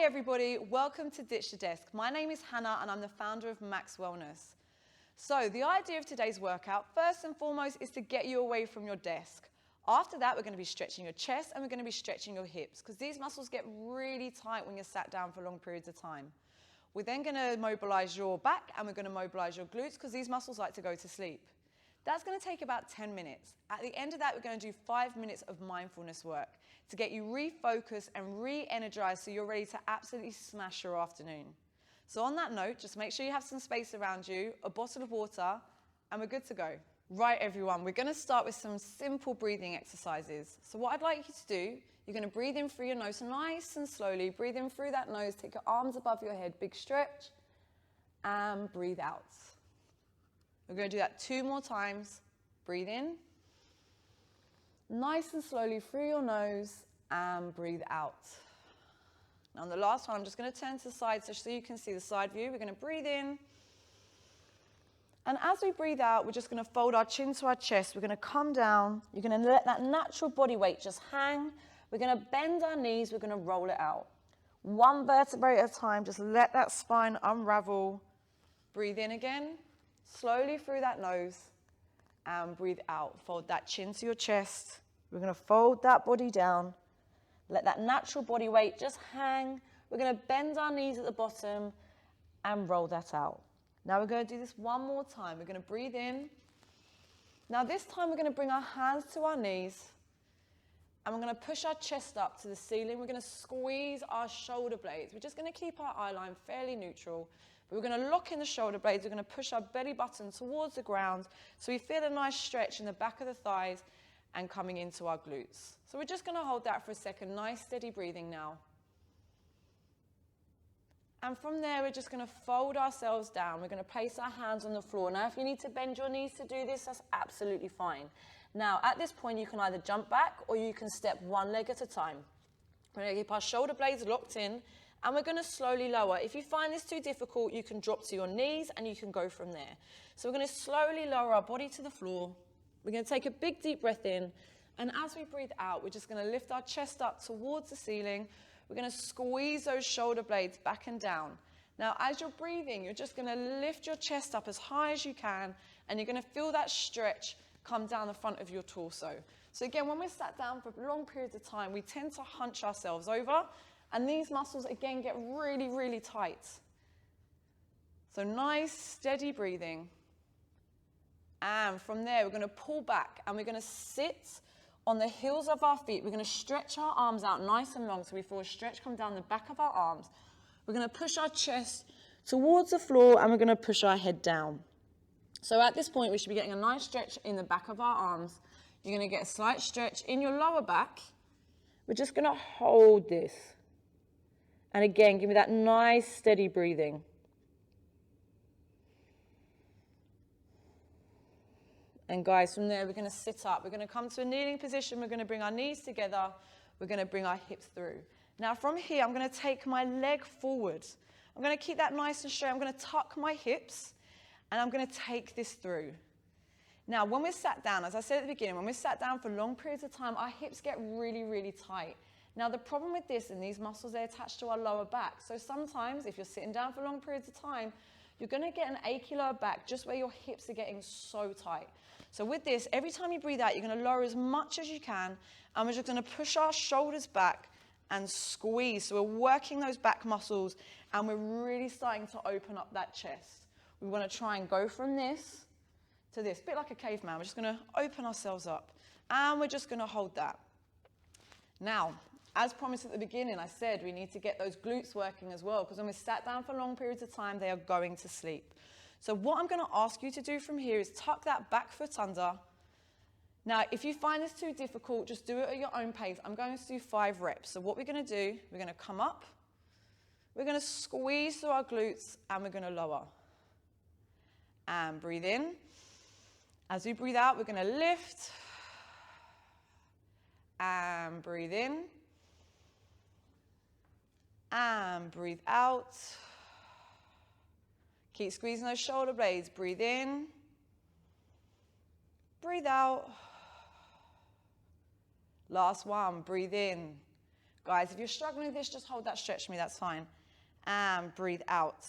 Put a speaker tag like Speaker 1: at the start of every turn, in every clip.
Speaker 1: Hi everybody, welcome to Ditch the Desk. My name is Hannah and I'm the founder of MaxWellness. So the idea of today's workout, first and foremost, is to get you away from your desk. After that, we're going to be stretching your chest and we're going to be stretching your hips because these muscles get really tight when you're sat down for long periods of time. We're then going to mobilize your back and we're going to mobilize your glutes because these muscles like to go to sleep. That's going to take about 10 minutes. At the end of that, we're going to do 5 minutes of mindfulness work to get you refocused and re-energized so you're ready to absolutely smash your afternoon. So on that note, just make sure you have some space around you, a bottle of water, and we're good to go. Right, everyone, we're going to start with some simple breathing exercises. So what I'd like you to do, you're going to breathe in through your nose, so nice and slowly. Breathe in through that nose, take your arms above your head, big stretch, and breathe out. We're going to do that 2 more times. Breathe in. Nice and slowly through your nose and breathe out. Now on the last one, I'm just going to turn to the side so you can see the side view. We're going to breathe in. And as we breathe out, we're just going to fold our chin to our chest. We're going to come down. You're going to let that natural body weight just hang. We're going to bend our knees. We're going to roll it out. 1 vertebrae at a time. Just let that spine unravel. Breathe in again. Slowly through that nose and breathe out. Fold that chin to your chest. We're going to fold that body down. Let that natural body weight just hang. We're going to bend our knees at the bottom and roll that out. Now we're going to do this 1 more time. We're going to breathe in. Now this time we're going to bring our hands to our knees and we're going to push our chest up to the ceiling. We're going to squeeze our shoulder blades. We're just going to keep our eye line fairly neutral. But we're going to lock in the shoulder blades. We're going to push our belly button towards the ground so we feel a nice stretch in the back of the thighs and coming into our glutes. So we're just going to hold that for a second. Nice steady breathing now. And from there, we're just going to fold ourselves down. We're going to place our hands on the floor. Now, if you need to bend your knees to do this, that's absolutely fine. Now, at this point, you can either jump back or you can step 1 leg at a time. We're going to keep our shoulder blades locked in and we're going to slowly lower. If you find this too difficult, you can drop to your knees and you can go from there. So we're going to slowly lower our body to the floor. We're going to take a big deep breath in. And as we breathe out, we're just going to lift our chest up towards the ceiling. We're going to squeeze those shoulder blades back and down. Now, as you're breathing, you're just going to lift your chest up as high as you can, and you're going to feel that stretch come down the front of your torso. So again, when we're sat down for long periods of time, we tend to hunch ourselves over, and these muscles, again, get really, really tight. So nice, steady breathing. And from there, we're going to pull back, and we're going to sit on the heels of our feet. We're going to stretch our arms out nice and long so we feel a stretch come down the back of our arms. We're going to push our chest towards the floor and we're going to push our head down. So at this point, we should be getting a nice stretch in the back of our arms. You're going to get a slight stretch in your lower back. We're just going to hold this. And again, give me that nice steady breathing. And guys, from there, we're going to sit up. We're going to come to a kneeling position. We're going to bring our knees together. We're going to bring our hips through. Now, from here, I'm going to take my leg forward. I'm going to keep that nice and straight. I'm going to tuck my hips, and I'm going to take this through. Now, when we're sat down, as I said at the beginning, when we're sat down for long periods of time, our hips get really, really tight. Now, the problem with this and these muscles, they're attached to our lower back. So sometimes, if you're sitting down for long periods of time, you're going to get an achy lower back just where your hips are getting so tight. So with this, every time you breathe out, you're going to lower as much as you can. And we're just going to push our shoulders back and squeeze. So we're working those back muscles and we're really starting to open up that chest. We want to try and go from this to this, a bit like a caveman. We're just going to open ourselves up and we're just going to hold that. Now, as promised at the beginning, I said we need to get those glutes working as well because when we're sat down for long periods of time, they are going to sleep. So what I'm going to ask you to do from here is tuck that back foot under. Now, if you find this too difficult, just do it at your own pace. I'm going to do 5 reps. So what we're going to do, we're going to come up, we're going to squeeze through our glutes, and we're going to lower. And breathe in. As we breathe out, we're going to lift. And breathe in. And breathe out. Keep squeezing those shoulder blades. Breathe in. Breathe out. Last one. Breathe in. Guys, if you're struggling with this, just hold that stretch for me, that's fine. And breathe out.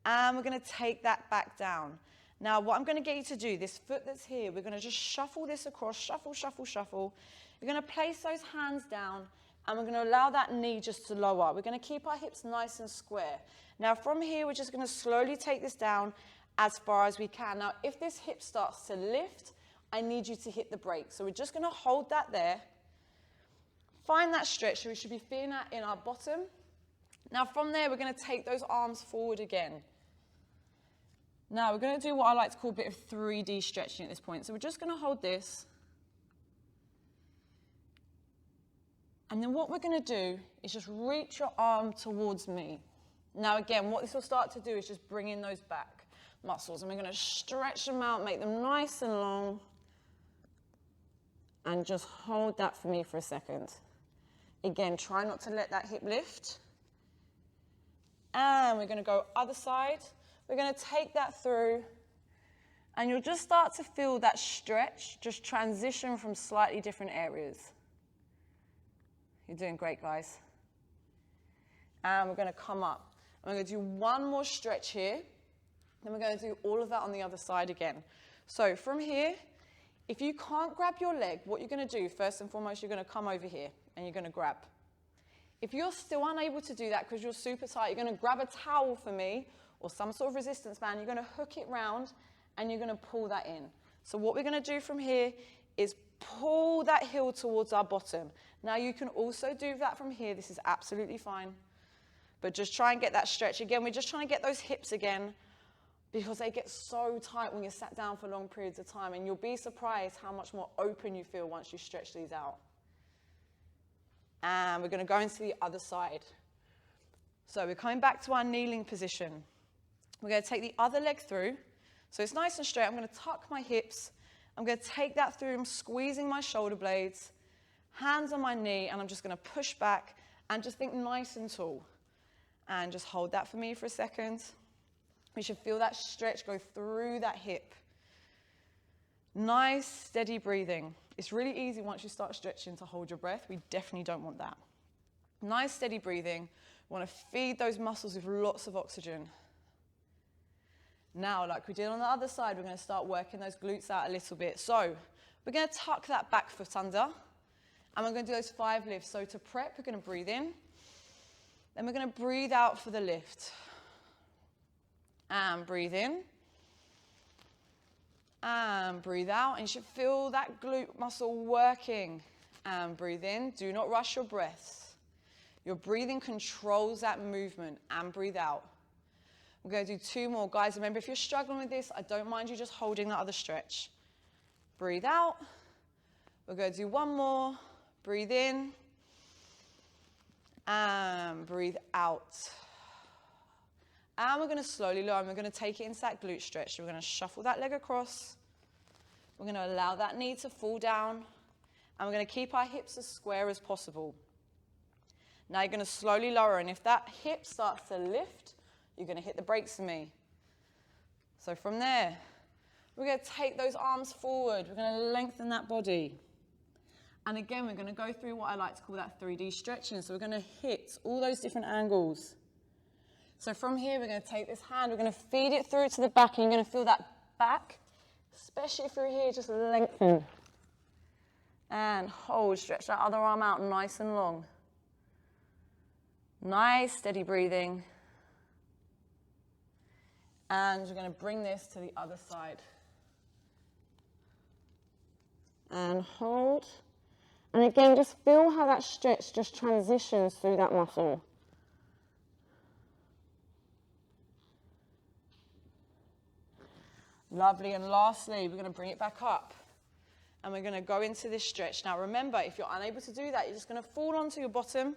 Speaker 1: And we're going to take that back down. Now, what I'm going to get you to do, this foot that's here, we're going to just shuffle this across, shuffle, shuffle, shuffle. You're going to place those hands down, and we're going to allow that knee just to lower. We're going to keep our hips nice and square. Now, from here, we're just going to slowly take this down as far as we can. Now, if this hip starts to lift, I need you to hit the brake. So we're just going to hold that there. Find that stretch, so we should be feeling that in our bottom. Now, from there, we're going to take those arms forward again. Now, we're going to do what I like to call a bit of 3D stretching at this point. So we're just going to hold this. And then what we're going to do is just reach your arm towards me. Now, again, what this will start to do is just bring in those back muscles. And we're going to stretch them out, make them nice and long. And just hold that for me for a second. Again, try not to let that hip lift. And we're going to go other side. We're going to take that through, and you'll just start to feel that stretch, just transition from slightly different areas. You're doing great, guys. And we're going to come up. And we're going to do one more stretch here. Then we're going to do all of that on the other side again. So from here, if you can't grab your leg, what you're going to do, first and foremost, you're going to come over here, and you're going to grab. If you're still unable to do that because you're super tight, you're going to grab a towel for me, or some sort of resistance band, you're going to hook it round, and you're going to pull that in. So what we're going to do from here is pull that heel towards our bottom. Now you can also do that from here. This is absolutely fine. But just try and get that stretch. Again, we're just trying to get those hips again, because they get so tight when you're sat down for long periods of time, and you'll be surprised how much more open you feel once you stretch these out. And we're going to go into the other side. So we're coming back to our kneeling position. We're going to take the other leg through. So it's nice and straight. I'm going to tuck my hips. I'm going to take that through. I'm squeezing my shoulder blades, hands on my knee, and I'm just going to push back and just think nice and tall. And just hold that for me for a second. We should feel that stretch go through that hip. Nice, steady breathing. It's really easy once you start stretching to hold your breath. We definitely don't want that. Nice, steady breathing. We want to feed those muscles with lots of oxygen. Now, like we did on the other side, we're going to start working those glutes out a little bit. So we're going to tuck that back foot under, and we're going to do those 5 lifts. So to prep, we're going to breathe in. Then we're going to breathe out for the lift. And breathe in. And breathe out. And you should feel that glute muscle working. And breathe in. Do not rush your breaths. Your breathing controls that movement. And breathe out. We're going to do 2 more. Guys, remember, if you're struggling with this, I don't mind you just holding that other stretch. Breathe out. We're going to do 1 more. Breathe in. And breathe out. And we're going to slowly lower, and we're going to take it into that glute stretch. So we're going to shuffle that leg across. We're going to allow that knee to fall down. And we're going to keep our hips as square as possible. Now you're going to slowly lower, and if that hip starts to lift, you're going to hit the brakes for me. So from there, we're going to take those arms forward. We're going to lengthen that body. And again, we're going to go through what I like to call that 3D stretching. So we're going to hit all those different angles. So from here, we're going to take this hand, we're going to feed it through to the back, and you're going to feel that back, especially through here, just lengthen. And hold, stretch that other arm out nice and long. Nice, steady breathing. And we're going to bring this to the other side. And hold. And again, just feel how that stretch just transitions through that muscle. Lovely. And lastly, we're going to bring it back up. And we're going to go into this stretch. Now remember, if you're unable to do that, you're just going to fall onto your bottom,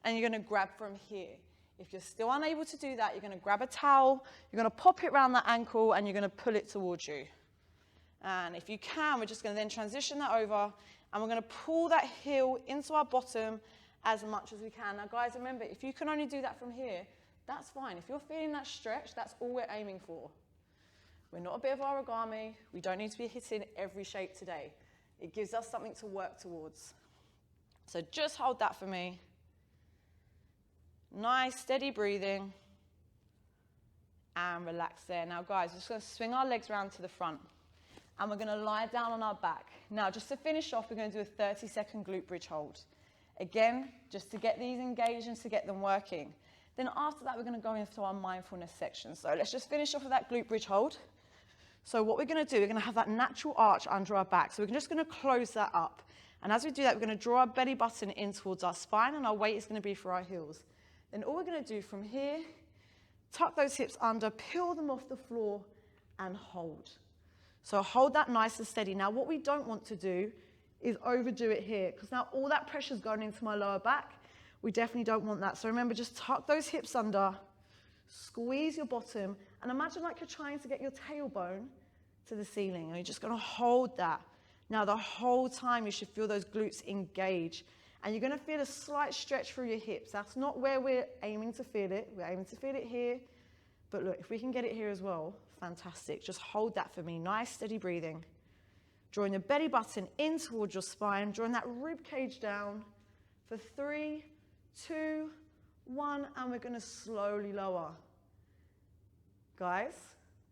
Speaker 1: and you're going to grab from here. If you're still unable to do that, you're going to grab a towel, you're going to pop it around that ankle, and you're going to pull it towards you. And if you can, we're just going to then transition that over, and we're going to pull that heel into our bottom as much as we can. Now guys, remember, if you can only do that from here, that's fine. If you're feeling that stretch, that's all we're aiming for. We're not a bit of origami. We don't need to be hitting every shape today. It gives us something to work towards. So just hold that for me. Nice, steady breathing. And relax there. Now, guys, we're just going to swing our legs around to the front. And we're going to lie down on our back. Now, just to finish off, we're going to do a 30-second glute bridge hold. Again, just to get these engaged and to get them working. Then after that, we're going to go into our mindfulness section. So let's just finish off with that glute bridge hold. So what we're going to do, we're going to have that natural arch under our back. So we're just going to close that up. And as we do that, we're going to draw our belly button in towards our spine, and our weight is going to be for our heels. Then all we're going to do from here, tuck those hips under, peel them off the floor, and hold. So hold that nice and steady. Now, what we don't want to do is overdo it here, because now all that pressure is going into my lower back. We definitely don't want that. So remember, just tuck those hips under, squeeze your bottom, and imagine like you're trying to get your tailbone to the ceiling. And you're just going to hold that. Now, the whole time you should feel those glutes engage. And you're going to feel a slight stretch through your hips. That's not where we're aiming to feel it. We're aiming to feel it here. But look, if we can get it here as well, fantastic. Just hold that for me. Nice, steady breathing. Drawing your belly button in towards your spine. Drawing that rib cage down for 3, 2, 1. And we're going to slowly lower. Guys,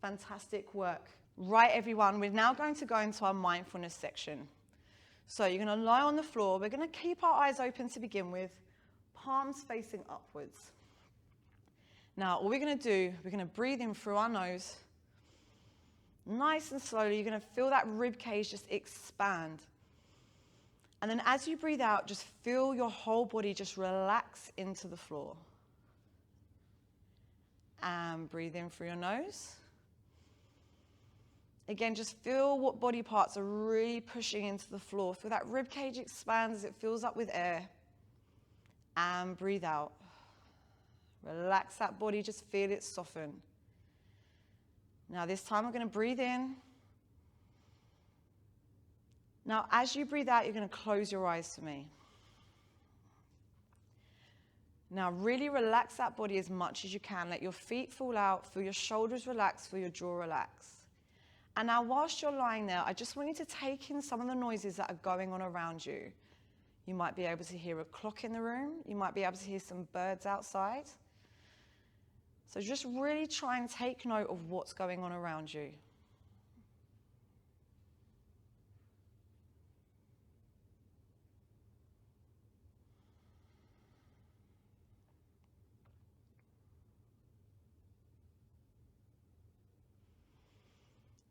Speaker 1: fantastic work. Right, everyone, we're now going to go into our mindfulness section. So you're going to lie on the floor. We're going to keep our eyes open to begin with, palms facing upwards. Now, all we're going to do, we're going to breathe in through our nose. Nice and slowly, you're going to feel that rib cage just expand. And then as you breathe out, just feel your whole body just relax into the floor. And breathe in through your nose. Again, just feel what body parts are really pushing into the floor. Feel that rib cage expand as it fills up with air. And breathe out. Relax that body, just feel it soften. Now this time we're going to breathe in. Now as you breathe out, you're going to close your eyes for me. Now really relax that body as much as you can. Let your feet fall out, feel your shoulders relax, feel your jaw relax. And now whilst you're lying there, I just want you to take in some of the noises that are going on around you. You might be able to hear a clock in the room. You might be able to hear some birds outside. So just really try and take note of what's going on around you.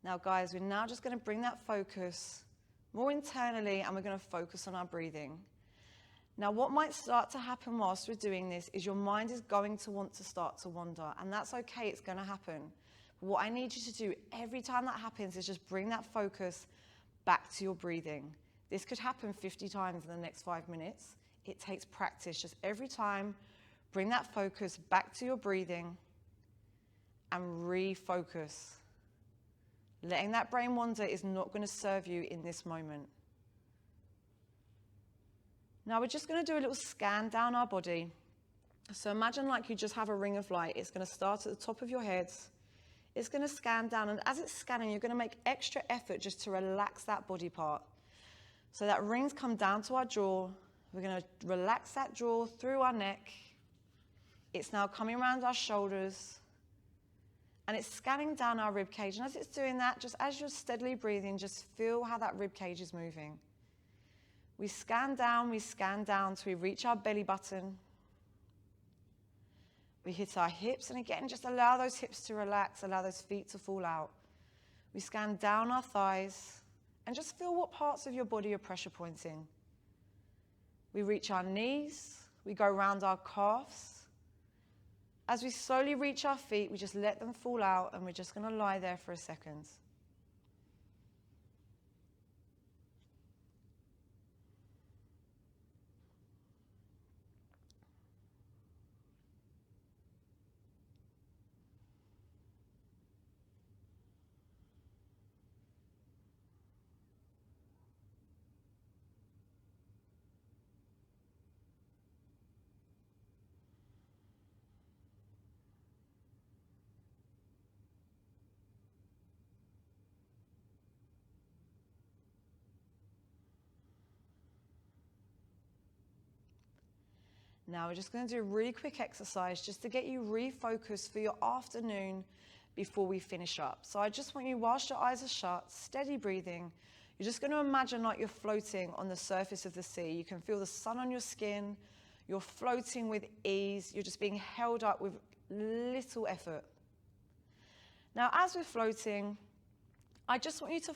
Speaker 1: Now, guys, we're now just going to bring that focus more internally, and we're going to focus on our breathing. Now, what might start to happen whilst we're doing this is your mind is going to want to start to wander, and that's okay, it's going to happen. But what I need you to do every time that happens is just bring that focus back to your breathing. This could happen 50 times in the next 5 minutes. It takes practice. Just every time, bring that focus back to your breathing and refocus. Letting that brain wander is not going to serve you in this moment. Now we're just going to do a little scan down our body. So imagine like you just have a ring of light. It's going to start at the top of your head. It's going to scan down, and as it's scanning, you're going to make extra effort just to relax that body part. So that ring's come down to our jaw. We're going to relax that jaw through our neck. It's now coming around our shoulders. And it's scanning down our rib cage. And as it's doing that, just as you're steadily breathing, just feel how that rib cage is moving. We scan down till we reach our belly button. We hit our hips, and again, just allow those hips to relax, allow those feet to fall out. We scan down our thighs, and just feel what parts of your body are pressure pointing. We reach our knees, we go around our calves. As we slowly reach our feet, we just let them fall out, and we're just going to lie there for a second. Now we're just going to do a really quick exercise just to get you refocused for your afternoon before we finish up. So I just want you, whilst your eyes are shut, steady breathing. You're just going to imagine like you're floating on the surface of the sea. You can feel the sun on your skin. You're floating with ease. You're just being held up with little effort. Now, as we're floating, I just want you to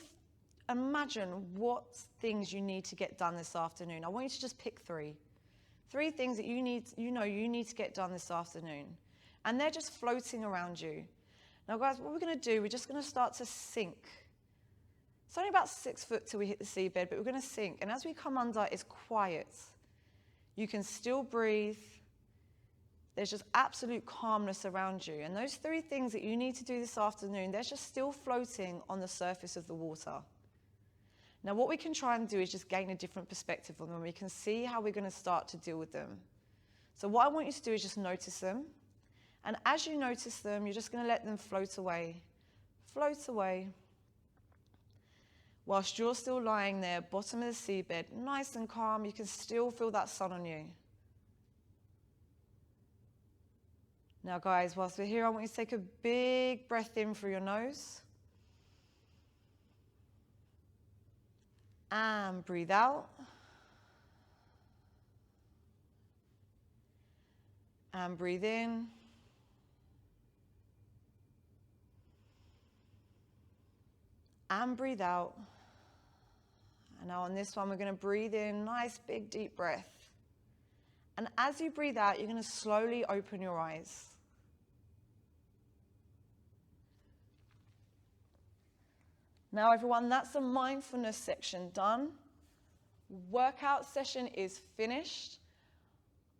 Speaker 1: imagine what things you need to get done this afternoon. I want you to just pick three. Three things that you need to get done this afternoon. And they're just floating around you. Now, guys, what we're going to do, we're just going to start to sink. It's only about 6 foot till we hit the seabed, but we're going to sink. And as we come under, it's quiet. You can still breathe. There's just absolute calmness around you. And those three things that you need to do this afternoon, they're just still floating on the surface of the water. Now, what we can try and do is just gain a different perspective on them. We can see how we're going to start to deal with them. So what I want you to do is just notice them. And as you notice them, you're just going to let them float away. Float away. Whilst you're still lying there, bottom of the seabed, nice and calm, you can still feel that sun on you. Now, guys, whilst we're here, I want you to take a big breath in through your nose. And breathe out. And breathe in. And breathe out. And now on this one, we're going to breathe in, nice big deep breath. And as you breathe out, you're going to slowly open your eyes. Now, everyone, that's the mindfulness section done. Workout session is finished.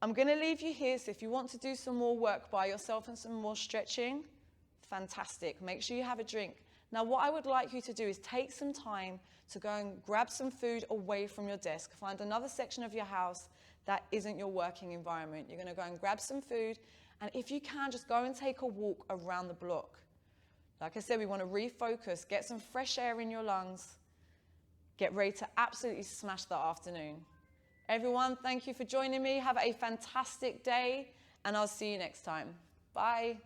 Speaker 1: I'm going to leave you here, so if you want to do some more work by yourself and some more stretching, fantastic. Make sure you have a drink. Now, what I would like you to do is take some time to go and grab some food away from your desk. Find another section of your house that isn't your working environment. You're going to go and grab some food, and if you can, just go and take a walk around the block. Like I said, we want to refocus, get some fresh air in your lungs, get ready to absolutely smash that afternoon. Everyone, thank you for joining me. Have a fantastic day, and I'll see you next time. Bye.